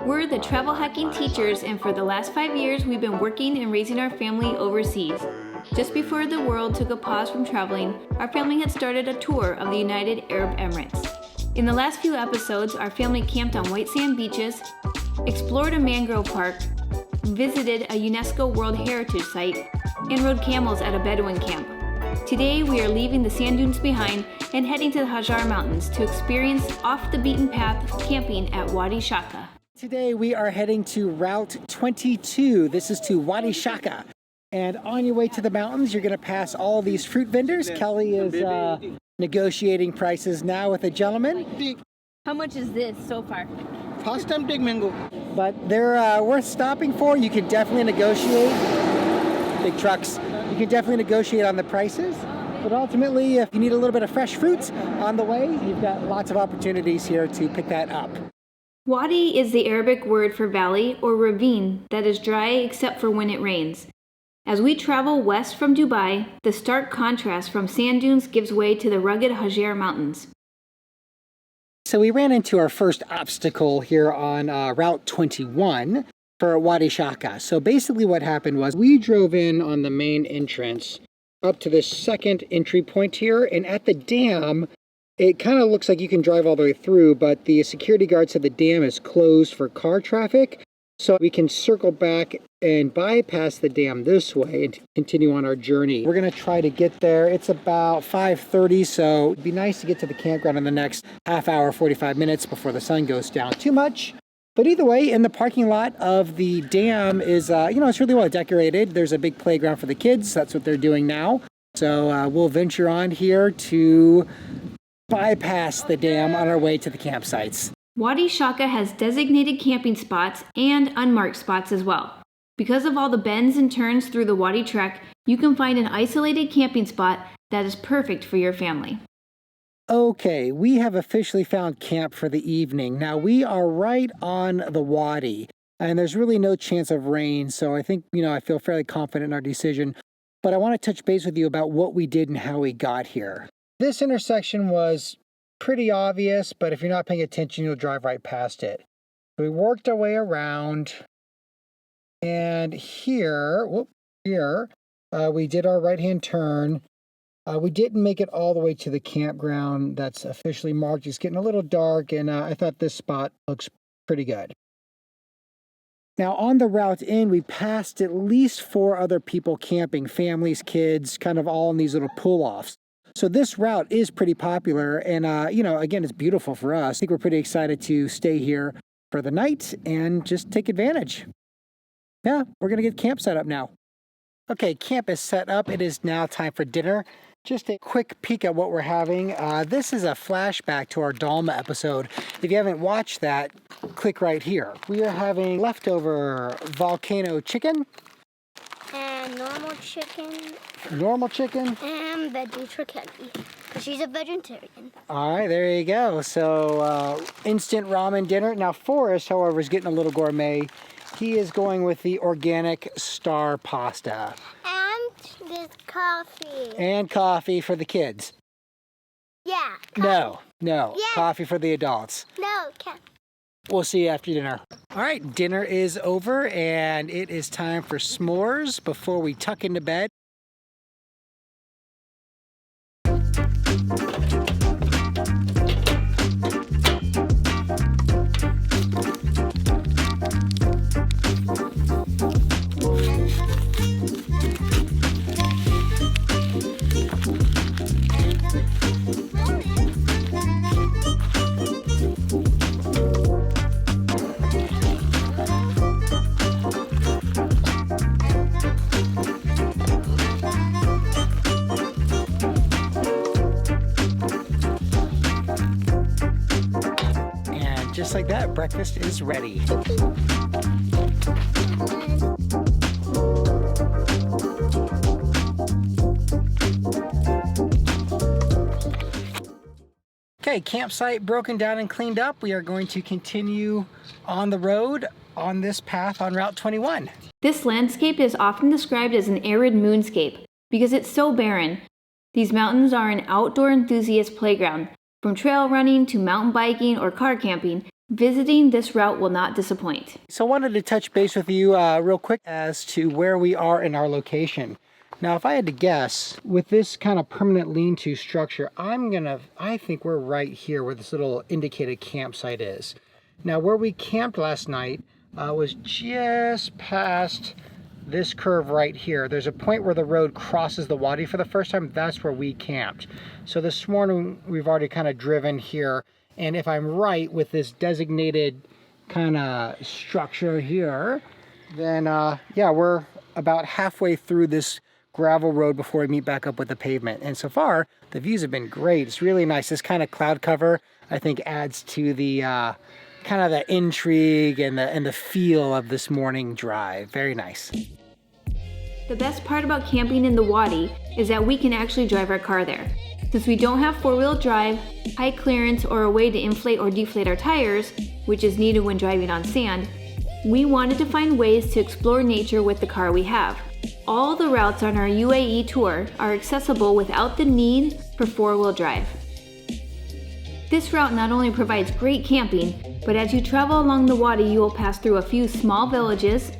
We're the travel hacking teachers, and for the last 5 years, we've been working and raising our family overseas. Just before the world took a pause from traveling, our family had started a tour of the United Arab Emirates. In the last few episodes, our family camped on white sand beaches, explored a mangrove park, visited a UNESCO World Heritage Site, and rode camels at a Bedouin camp. Today, we are leaving the sand dunes behind and heading to the Hajar Mountains to experience off-the-beaten-path camping at Wadi Shawka. Today, we are heading to Route 22. This is to Wadi Shawka. And on your way to the mountains, you're going to pass all these fruit vendors. Kelly is negotiating prices now with a gentleman. How much is this so far? First time take mango. But they're worth stopping for. You can definitely negotiate. Big trucks. You can definitely negotiate on the prices. But ultimately, if you need a little bit of fresh fruits on the way, you've got lots of opportunities here to pick that up. Wadi is the Arabic word for valley or ravine that is dry except for when it rains. As we travel west from Dubai, the stark contrast from sand dunes gives way to the rugged Hajar Mountains. So we ran into our first obstacle here on Route 21 for Wadi Shawka. So basically what happened was we drove in on the main entrance up to this second entry point here, and at the dam, it kind of looks like you can drive all the way through, but the security guard said the dam is closed for car traffic. So we can circle back and bypass the dam this way and continue on our journey. We're going to try to get there. It's about 5:30, so it'd be nice to get to the campground in the next half hour, 45 minutes before the sun goes down too much. But either way, in the parking lot of the dam is, it's really well decorated. There's a big playground for the kids. That's what they're doing now. So we'll venture on here to bypass the dam on our way to the campsites. Wadi Shawka has designated camping spots and unmarked spots as well. Because of all the bends and turns through the Wadi Trek, you can find an isolated camping spot that is perfect for your family. Okay, we have officially found camp for the evening. Now we are right on the Wadi, and there's really no chance of rain, so I think, I feel fairly confident in our decision. But I want to touch base with you about what we did and how we got here. This intersection was pretty obvious, but if you're not paying attention, you'll drive right past it. We worked our way around, and here we did our right-hand turn. We didn't make it all the way to the campground that's officially marked. It's getting a little dark, and I thought this spot looks pretty good. Now, on the route in, we passed at least 4 other people camping, families, kids, kind of all in these little pull-offs. So this route is pretty popular, and, again, it's beautiful for us. I think we're pretty excited to stay here for the night and just take advantage. Yeah, we're going to get camp set up now. Okay, camp is set up. It is now time for dinner. Just a quick peek at what we're having. This is a flashback to our Dalma episode. If you haven't watched that, click right here. We are having leftover volcano chicken. And normal chicken. Normal chicken. And veggie for Kelly, because she's a vegetarian. All right, there you go. So instant ramen dinner. Now Forrest, however, is getting a little gourmet. He is going with the organic star pasta. And this coffee. And coffee for the kids. Yeah. Coffee. No. Yeah. Coffee for the adults. No, coffee. We'll see you after dinner. All right, dinner is over, and it is time for s'mores before we tuck into bed. Just like that, breakfast is ready. Okay, campsite broken down and cleaned up. We are going to continue on the road on this path on Route 21. This landscape is often described as an arid moonscape because it's so barren. These mountains are an outdoor enthusiast playground. From trail running to mountain biking or car camping, Visiting this route will not disappoint. So I wanted to touch base with you real quick as to where we are in our location. Now, if I had to guess, with this kind of permanent lean-to structure, I think we're right here where this little indicated campsite is. Now, where we camped last night was just past this curve right here. There's a point where the road crosses the Wadi for the first time. That's where we camped. So this morning, we've already kind of driven here. And if I'm right with this designated kind of structure here, then yeah, we're about halfway through this gravel road before we meet back up with the pavement. And so far, the views have been great. It's really nice. This kind of cloud cover, I think, adds to the kind of the intrigue and the feel of this morning drive. Very nice. The best part about camping in the Wadi is that we can actually drive our car there. Since we don't have four-wheel drive, high clearance, or a way to inflate or deflate our tires, which is needed when driving on sand, we wanted to find ways to explore nature with the car we have. All the routes on our UAE tour are accessible without the need for four-wheel drive. This route not only provides great camping, but as you travel along the Wadi, you will pass through a few small villages,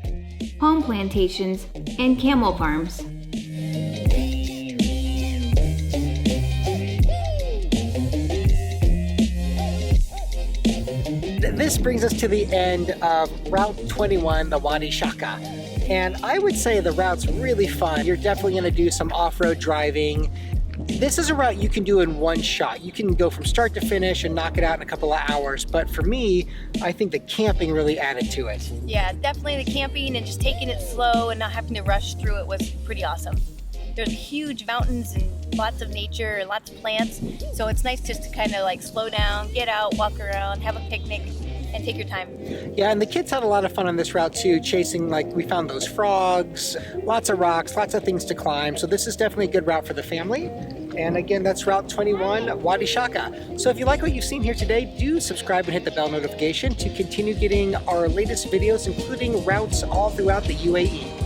palm plantations, and camel farms. This brings us to the end of Route 21, the Wadi Shawka. And I would say the route's really fun. You're definitely going to do some off-road driving. This is a route you can do in one shot. You can go from start to finish and knock it out in a couple of hours. But for me, I think the camping really added to it. Yeah, definitely the camping and just taking it slow and not having to rush through it was pretty awesome. There's huge mountains and lots of nature and lots of plants. So it's nice just to kind of like slow down, get out, walk around, have a picnic, and take your time. Yeah, and the kids had a lot of fun on this route too, chasing, like, we found those frogs, lots of rocks, lots of things to climb. So this is definitely a good route for the family. And again, that's Route 21, Wadi Shawka. So if you like what you've seen here today, do subscribe and hit the bell notification to continue getting our latest videos, including routes all throughout the UAE.